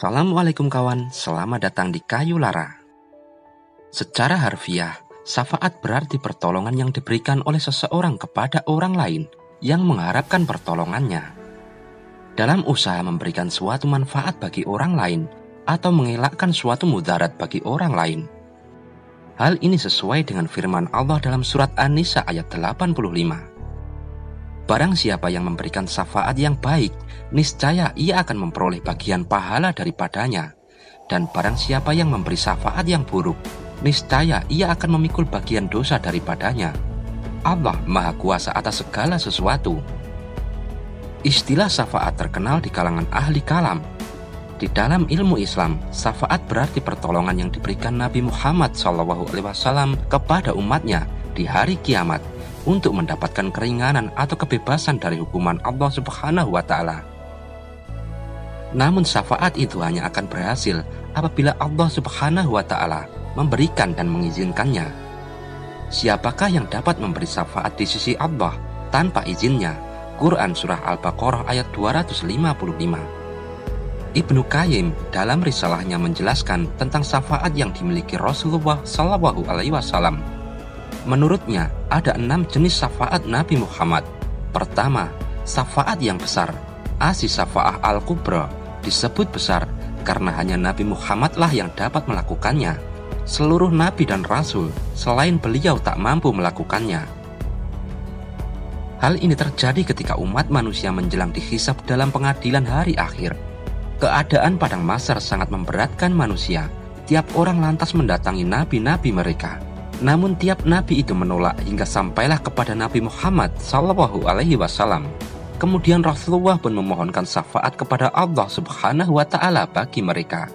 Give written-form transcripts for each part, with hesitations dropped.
Assalamualaikum kawan, selamat datang di Kayu Lara. Secara harfiah, syafaat berarti pertolongan yang diberikan oleh seseorang kepada orang lain yang mengharapkan pertolongannya. Dalam usaha memberikan suatu manfaat bagi orang lain atau mengelakkan suatu mudarat bagi orang lain. Hal ini sesuai dengan firman Allah dalam surat An-Nisa ayat 85. Barang siapa yang memberikan syafaat yang baik, niscaya ia akan memperoleh bagian pahala daripadanya. Dan barang siapa yang memberi syafaat yang buruk, niscaya ia akan memikul bagian dosa daripadanya. Allah Maha Kuasa atas segala sesuatu. Istilah syafaat terkenal di kalangan ahli kalam. Di dalam ilmu Islam, syafaat berarti pertolongan yang diberikan Nabi Muhammad SAW kepada umatnya di hari kiamat untuk mendapatkan keringanan atau kebebasan dari hukuman Allah Subhanahu wa Ta'ala. Namun syafaat itu hanya akan berhasil apabila Allah Subhanahu wa Ta'ala memberikan dan mengizinkannya. Siapakah yang dapat memberi syafaat di sisi Allah tanpa izinnya? Quran Surah Al-Baqarah ayat 255. Ibnu Qayyim dalam risalahnya menjelaskan tentang syafaat yang dimiliki Rasulullah SAW. Menurutnya, ada 6 jenis syafaat Nabi Muhammad. Pertama, syafaat yang besar. As-Syafa'ah Al-Kubra disebut besar karena hanya Nabi Muhammadlah yang dapat melakukannya. Seluruh Nabi dan Rasul selain beliau tak mampu melakukannya. Hal ini terjadi ketika umat manusia menjelang dihisab dalam pengadilan hari akhir. Keadaan padang mahsyar sangat memberatkan manusia. Tiap orang lantas mendatangi nabi-nabi mereka. Namun tiap nabi itu menolak hingga sampailah kepada Nabi Muhammad SAW. Kemudian Rasulullah pun memohonkan syafaat kepada Allah Subhanahu wa Ta'ala bagi mereka.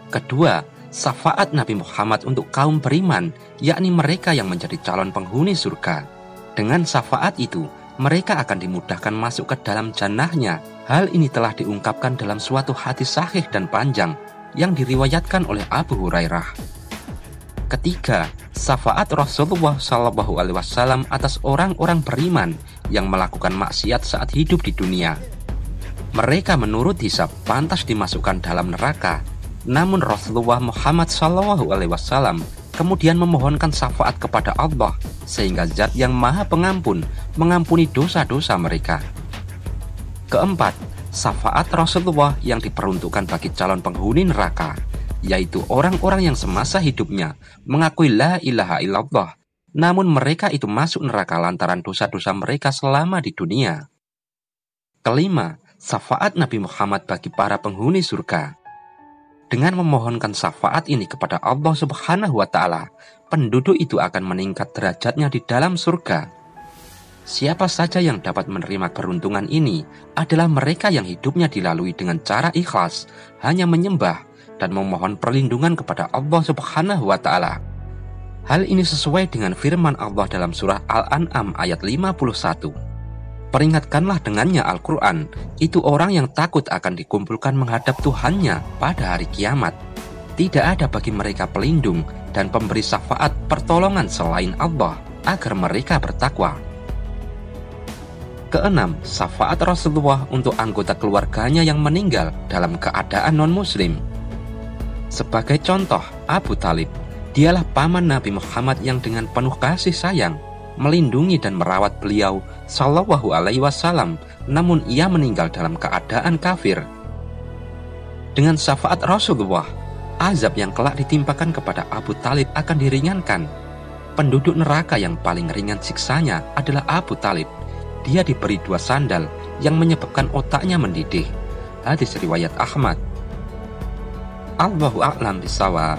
Kedua, syafaat Nabi Muhammad untuk kaum beriman, yakni mereka yang menjadi calon penghuni surga. Dengan syafaat itu, mereka akan dimudahkan masuk ke dalam jannahnya. Hal ini telah diungkapkan dalam suatu hadis sahih dan panjang yang diriwayatkan oleh Abu Hurairah. Ketiga, syafaat Rasulullah SAW atas orang-orang beriman yang melakukan maksiat saat hidup di dunia. Mereka menurut hisab pantas dimasukkan dalam neraka. Namun Rasulullah Muhammad SAW kemudian memohonkan syafaat kepada Allah sehingga Zat yang Maha Pengampun mengampuni dosa-dosa mereka. Keempat, syafaat Rasulullah yang diperuntukkan bagi calon penghuni neraka, yaitu orang-orang yang semasa hidupnya mengakui la ilaha illallah, namun mereka itu masuk neraka lantaran dosa-dosa mereka selama di dunia. Kelima, syafaat Nabi Muhammad bagi para penghuni surga. Dengan memohonkan syafaat ini kepada Allah Subhanahu wa Ta'ala, penduduk itu akan meningkat derajatnya di dalam surga. Siapa saja yang dapat menerima keberuntungan ini adalah mereka yang hidupnya dilalui dengan cara ikhlas, hanya menyembah dan memohon perlindungan kepada Allah Subhanahu wa Ta'ala. Hal ini sesuai dengan firman Allah dalam surah Al-An'am ayat 51. Peringatkanlah dengannya Al-Quran, itu orang yang takut akan dikumpulkan menghadap Tuhannya pada hari kiamat. Tidak ada bagi mereka pelindung dan pemberi syafaat pertolongan selain Allah agar mereka bertakwa. Keenam, syafaat Rasulullah untuk anggota keluarganya yang meninggal dalam keadaan non-muslim. Sebagai contoh, Abu Talib, dialah paman Nabi Muhammad yang dengan penuh kasih sayang melindungi dan merawat beliau SAW, namun ia meninggal dalam keadaan kafir. Dengan syafaat Rasulullah, azab yang kelak ditimpakan kepada Abu Talib akan diringankan. Penduduk neraka yang paling ringan siksanya adalah Abu Talib. Dia diberi 2 sandal yang menyebabkan otaknya mendidih. Hadis riwayat Ahmad. Allahu a'lam bishawab.